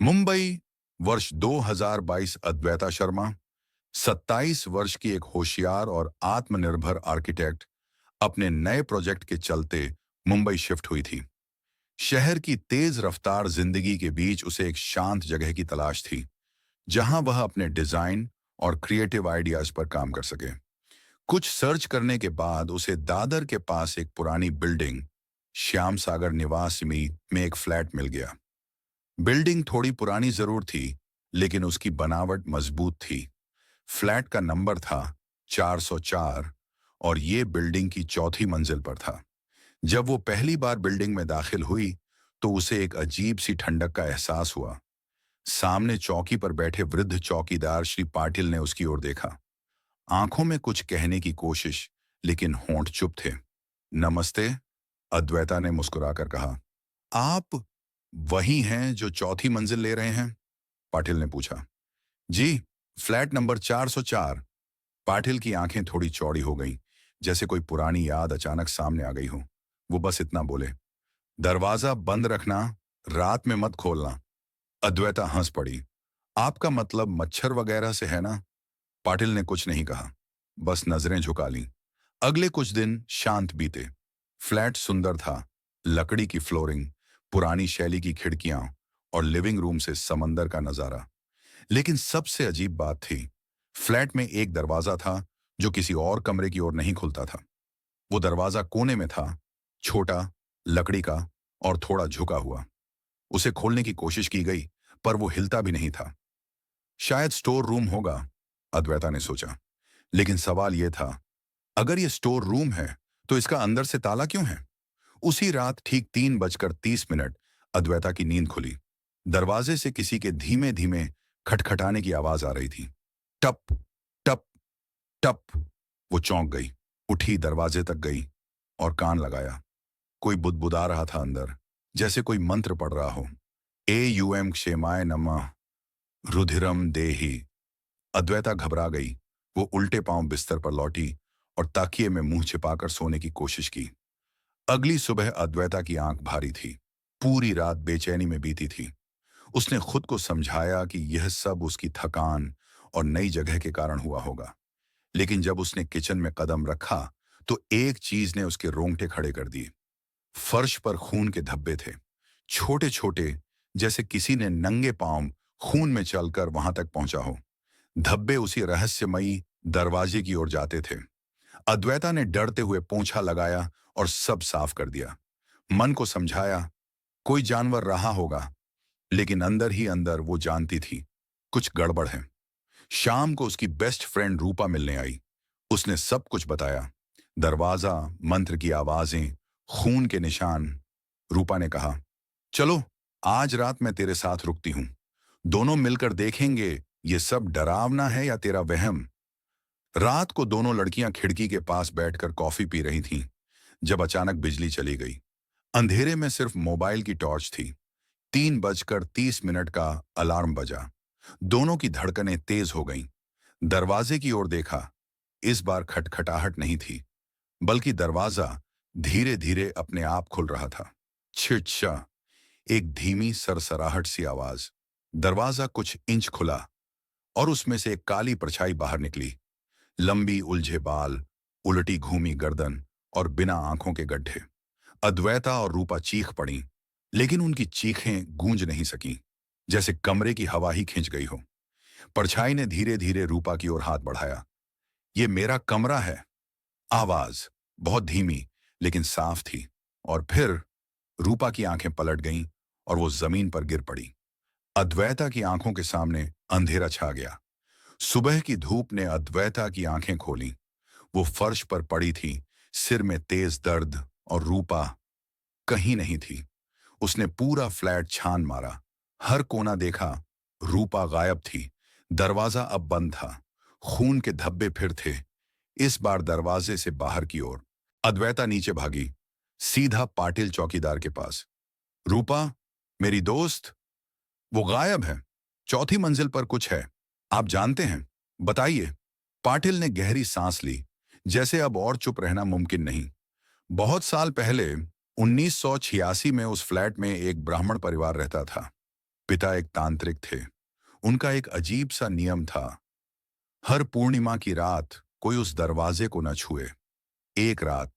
मुंबई, वर्ष 2022। अद्वैता शर्मा, 27 वर्ष की एक होशियार और आत्मनिर्भर आर्किटेक्ट, अपने नए प्रोजेक्ट के चलते मुंबई शिफ्ट हुई थी। शहर की तेज रफ्तार जिंदगी के बीच उसे एक शांत जगह की तलाश थी, जहां वह अपने डिजाइन और क्रिएटिव आइडियाज पर काम कर सके। कुछ सर्च करने के बाद उसे दादर के पास एक पुरानी बिल्डिंग, श्याम सागर निवास में एक फ्लैट मिल गया। बिल्डिंग थोड़ी पुरानी जरूर थी, लेकिन उसकी बनावट मजबूत थी। फ्लैट का नंबर था 404 और ये बिल्डिंग की चौथी मंजिल पर था। जब वो पहली बार बिल्डिंग में दाखिल हुई, तो उसे एक अजीब सी ठंडक का एहसास हुआ। सामने चौकी पर बैठे वृद्ध चौकीदार श्री पाटिल ने उसकी ओर देखा, आंखों में कुछ कहने की कोशिश, लेकिन होंठ चुप थे। नमस्ते, अद्वैता ने मुस्कुराकर कहा। आप वही हैं जो चौथी मंजिल ले रहे हैं? पाटिल ने पूछा। जी, फ्लैट नंबर 404। पाटिल की आंखें थोड़ी चौड़ी हो गईं, जैसे कोई पुरानी याद अचानक सामने आ गई हो। वो बस इतना बोले, दरवाजा बंद रखना, रात में मत खोलना। अद्वैता हंस पड़ी। आपका मतलब मच्छर वगैरह से है ना? पाटिल ने कुछ नहीं कहा, बस नजरें झुका लीं। अगले कुछ दिन शांत बीते। फ्लैट सुंदर था, लकड़ी की फ्लोरिंग, पुरानी शैली की खिड़कियां और लिविंग रूम से समंदर का नजारा। लेकिन सबसे अजीब बात थी, फ्लैट में एक दरवाजा था जो किसी और कमरे की ओर नहीं खुलता था। वो दरवाजा कोने में था, छोटा, लकड़ी का और थोड़ा झुका हुआ। उसे खोलने की कोशिश की गई, पर वो हिलता भी नहीं था। शायद स्टोर रूम होगा, अद्वैता ने सोचा। लेकिन सवाल यह था, अगर ये स्टोर रूम है, तो इसका अंदर से ताला क्यों है? उसी रात ठीक 3:30 अद्वैता की नींद खुली। दरवाजे से किसी के धीमे धीमे खटखटाने की आवाज आ रही थी। टप, टप, टप। वो चौंक गई, उठी, दरवाजे तक गई और कान लगाया। कोई बुदबुदा रहा था अंदर, जैसे कोई मंत्र पढ़ रहा हो। ए क्षेमाय नमः, रुधिरम देहि। अद्वैता घबरा गई। वो उल्टे पांव बिस्तर पर लौटी और ताकिए में मुंह छिपाकर सोने की कोशिश की। अगली सुबह अद्वैता की आंख भारी थी। पूरी रात बेचैनी में बीती थी। उसने खुद को समझाया कि यह सब उसकी थकान और नई जगह के कारण हुआ होगा। लेकिन जब उसने किचन में कदम रखा, तो एक चीज ने उसके रोंगटे खड़े कर दिए। फर्श पर खून के धब्बे थे, छोटे छोटे, जैसे किसी ने नंगे पांव खून में चलकर वहां तक पहुंचा हो। धब्बे उसी रहस्यमयी दरवाजे की ओर जाते थे। अद्वैता ने डरते हुए पोंछा लगाया और सब साफ कर दिया। मन को समझाया, कोई जानवर रहा होगा, लेकिन अंदर ही अंदर वो जानती थी, कुछ गड़बड़ है। शाम को उसकी बेस्ट फ्रेंड रूपा मिलने आई। उसने सब कुछ बताया, दरवाजा, मंत्र की आवाजें, खून के निशान। रूपा ने कहा, चलो, आज रात मैं तेरे साथ रुकती हूं। दोनों मिलकर देखेंगे ये सब डरावना है या तेरा वहम। रात को दोनों लड़कियां खिड़की के पास बैठकर कॉफी पी रही थीं, जब अचानक बिजली चली गई। अंधेरे में सिर्फ मोबाइल की टॉर्च थी। 3:30 का अलार्म बजा। दोनों की धड़कनें तेज हो गईं। दरवाजे की ओर देखा। इस बार खटखटाहट नहीं थी, बल्कि दरवाजा धीरे धीरे अपने आप खुल रहा था। छिटचा, एक धीमी सरसराहट सी आवाज। दरवाजा कुछ इंच खुला और उसमें से एक काली परछाई बाहर निकली। लंबी उलझे बाल, उलटी घूमी गर्दन और बिना आंखों के गड्ढे। अद्वैता और रूपा चीख पड़ी, लेकिन उनकी चीखें गूंज नहीं सकीं, जैसे कमरे की हवा ही खिंच गई हो। परछाई ने धीरे धीरे रूपा की ओर हाथ बढ़ाया। ये मेरा कमरा है। आवाज बहुत धीमी लेकिन साफ थी। और फिर रूपा की आंखें पलट गईं और वो जमीन पर गिर पड़ी। अद्वैता की आंखों के सामने अंधेरा छा गया। सुबह की धूप ने अद्वैता की आंखें खोली। वो फर्श पर पड़ी थी, सिर में तेज दर्द, और रूपा कहीं नहीं थी। उसने पूरा फ्लैट छान मारा, हर कोना देखा, रूपा गायब थी। दरवाजा अब बंद था। खून के धब्बे फिर थे, इस बार दरवाजे से बाहर की ओर। अद्वैता नीचे भागी, सीधा पाटिल चौकीदार के पास। रूपा, मेरी दोस्त, वो गायब है। चौथी मंजिल पर कुछ है, आप जानते हैं, बताइए। पाटिल ने गहरी सांस ली, जैसे अब और चुप रहना मुमकिन नहीं। बहुत साल पहले 1986 में उस फ्लैट में एक ब्राह्मण परिवार रहता था। पिता एक तांत्रिक थे। उनका एक अजीब सा नियम था, हर पूर्णिमा की रात कोई उस दरवाजे को न छुए। एक रात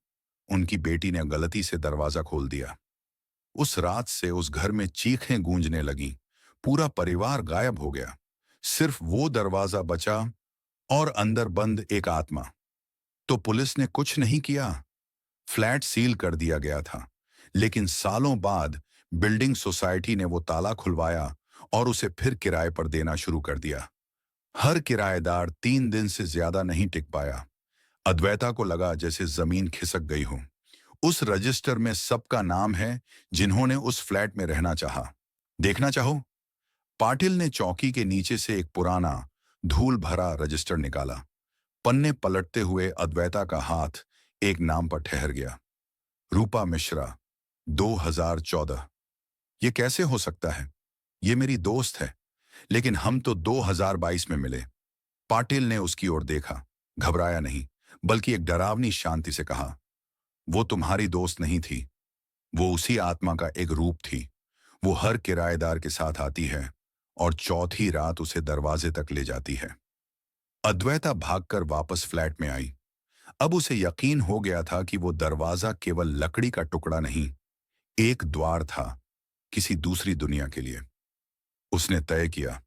उनकी बेटी ने गलती से दरवाजा खोल दिया। उस रात से उस घर में चीखें गूंजने लगीं। पूरा परिवार गायब हो गया। सिर्फ वो दरवाजा बचा और अंदर बंद एक आत्मा। तो पुलिस ने कुछ नहीं किया। फ्लैट सील कर दिया गया था। लेकिन सालों बाद बिल्डिंग सोसाइटी ने वो ताला खुलवाया और उसे फिर किराए पर देना शुरू कर दिया। हर किराएदार 3 दिन से ज्यादा नहीं टिक पाया। अद्वैता को लगा जैसे जमीन खिसक गई हो। उस रजिस्टर में सबका नाम है जिन्होंने उस फ्लैट में रहना चाहा। देखना चाहो? पाटिल ने चौकी के नीचे से एक पुराना धूल भरा रजिस्टर निकाला। पन्ने पलटते हुए अद्वैता का हाथ एक नाम पर ठहर गया। रूपा मिश्रा, 2014। ये कैसे हो सकता है? ये मेरी दोस्त है, लेकिन हम तो 2022 में मिले। पाटिल ने उसकी ओर देखा, घबराया नहीं, बल्कि एक डरावनी शांति से कहा, वो तुम्हारी दोस्त नहीं थी, वो उसी आत्मा का एक रूप थी। वो हर किराएदार के साथ आती है और चौथी रात उसे दरवाजे तक ले जाती है। अद्वैता भागकर वापस फ्लैट में आई। अब उसे यकीन हो गया था कि वो दरवाजा केवल लकड़ी का टुकड़ा नहीं, एक द्वार था किसी दूसरी दुनिया के लिए। उसने तय किया,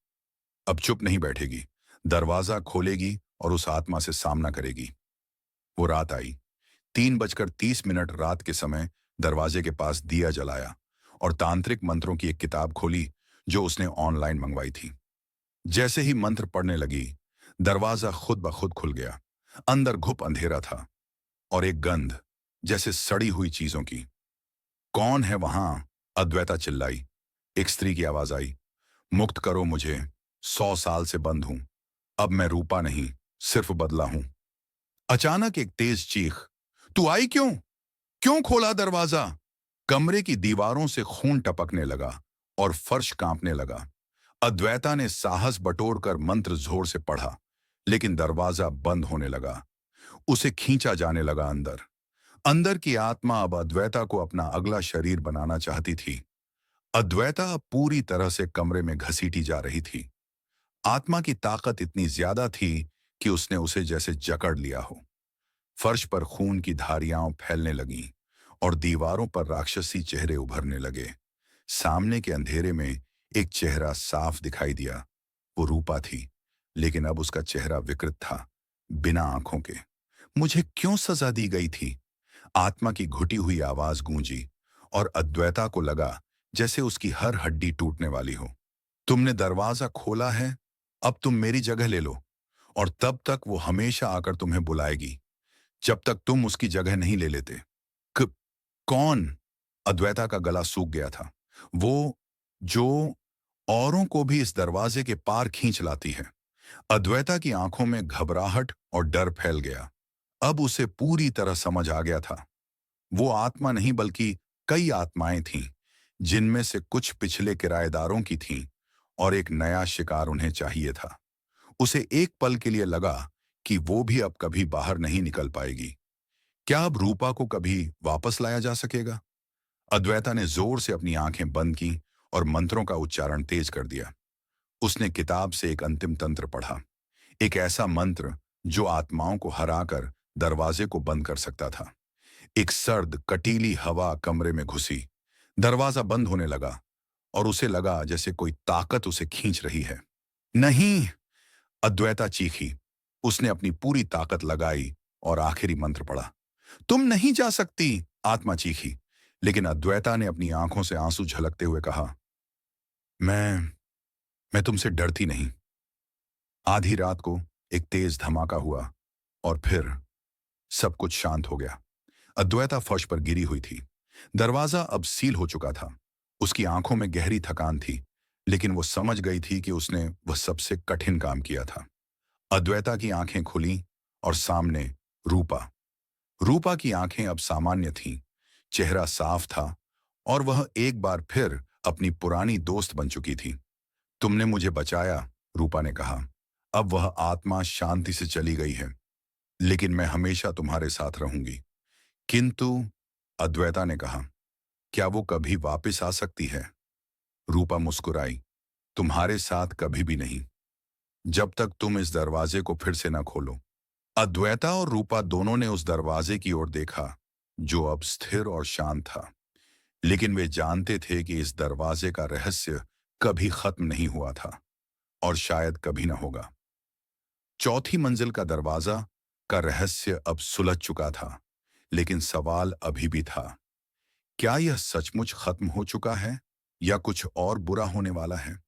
अब चुप नहीं बैठेगी, दरवाजा खोलेगी और उस आत्मा से सामना करेगी। वो रात आई। 3:30 रात के समय दरवाजे के पास दिया जलाया और तांत्रिक मंत्रों की एक किताब खोली जो उसने ऑनलाइन मंगवाई थी। जैसे ही मंत्र पढ़ने लगी, दरवाजा खुद ब खुद खुल गया। अंदर घुप अंधेरा था और एक गंध, जैसे सड़ी हुई चीजों की। कौन है वहां? अद्वैता चिल्लाई। एक स्त्री की आवाज आई, मुक्त करो मुझे, 100 साल से बंद हूं। अब मैं रूपा नहीं, सिर्फ बदला हूं। अचानक एक तेज चीख, तू आई क्यों? क्यों खोला दरवाजा? कमरे की दीवारों से खून टपकने लगा और फर्श कांपने लगा। अद्वैता ने साहस बटोरकर मंत्र जोर से पढ़ा, लेकिन दरवाजा बंद होने लगा। उसे खींचा जाने लगा अंदर। अंदर की आत्मा अब अद्वैता को अपना अगला शरीर बनाना चाहती थी। अद्वैता अब पूरी तरह से कमरे में घसीटी जा रही थी। आत्मा की ताकत इतनी ज्यादा थी कि उसने उसे जैसे जकड़ लिया हो। फर्श पर खून की धारियां फैलने लगीं और दीवारों पर राक्षसी चेहरे उभरने लगे। सामने के अंधेरे में एक चेहरा साफ दिखाई दिया। वो रूपा थी, लेकिन अब उसका चेहरा विकृत था, बिना आंखों के। मुझे क्यों सजा दी गई थी? आत्मा की घुटी हुई आवाज गूंजी और अद्वैता को लगा जैसे उसकी हर हड्डी टूटने वाली हो। तुमने दरवाजा खोला है, अब तुम मेरी जगह ले लो, और तब तक वो हमेशा आकर तुम्हें बुलाएगी, जब तक तुम उसकी जगह नहीं ले लेते। क- कौन? अद्वैता का गला सूख गया था। वो जो औरों को भी इस दरवाजे के पार खींच लाती है। अद्वैता की आंखों में घबराहट और डर फैल गया। अब उसे पूरी तरह समझ आ गया था। वो आत्मा नहीं बल्कि कई आत्माएं थीं, जिनमें से कुछ पिछले किराएदारों की थीं और एक नया शिकार उन्हें चाहिए था। उसे एक पल के लिए लगा कि वो भी अब कभी बाहर नहीं निकल पाएगी। क्या अब रूपा को कभी वापस लाया जा सकेगा? अद्वैता ने जोर से अपनी आंखें बंद की और मंत्रों का उच्चारण तेज कर दिया। उसने किताब से एक अंतिम तंत्र पढ़ा, एक ऐसा मंत्र जो आत्माओं को हराकर दरवाजे को बंद कर सकता था। एक सर्द कटीली हवा कमरे में घुसी। दरवाजा बंद होने लगा और उसे लगा जैसे कोई ताकत उसे खींच रही है। नहीं! अद्वैता चीखी। उसने अपनी पूरी ताकत लगाई और आखिरी मंत्र पढ़ा। तुम नहीं जा सकती! आत्मा चीखी। लेकिन अद्वैता ने अपनी आंखों से आंसू झलकते हुए कहा, मैं मैं तुमसे डरती नहीं। आधी रात को एक तेज धमाका हुआ और फिर सब कुछ शांत हो गया। अद्वैता फर्श पर गिरी हुई थी। दरवाजा अब सील हो चुका था। उसकी आंखों में गहरी थकान थी, लेकिन वो समझ गई थी कि उसने वह सबसे कठिन काम किया था। अद्वैता की आंखें खुली और सामने रूपा। रूपा की आंखें अब सामान्य थीं, चेहरा साफ था और वह एक बार फिर अपनी पुरानी दोस्त बन चुकी थी। तुमने मुझे बचाया, रूपा ने कहा। अब वह आत्मा शांति से चली गई है, लेकिन मैं हमेशा तुम्हारे साथ रहूंगी। किंतु, अद्वैता ने कहा, क्या वो कभी वापस आ सकती है? रूपा मुस्कुराई। तुम्हारे साथ कभी भी नहीं, जब तक तुम इस दरवाजे को फिर से न खोलो। अद्वैता और रूपा दोनों ने उस दरवाजे की ओर देखा, जो अब स्थिर और शांत था। लेकिन वे जानते थे कि इस दरवाजे का रहस्य कभी खत्म नहीं हुआ था और शायद कभी न होगा। चौथी मंजिल का दरवाजा का रहस्य अब सुलझ चुका था, लेकिन सवाल अभी भी था, क्या यह सचमुच खत्म हो चुका है या कुछ और बुरा होने वाला है?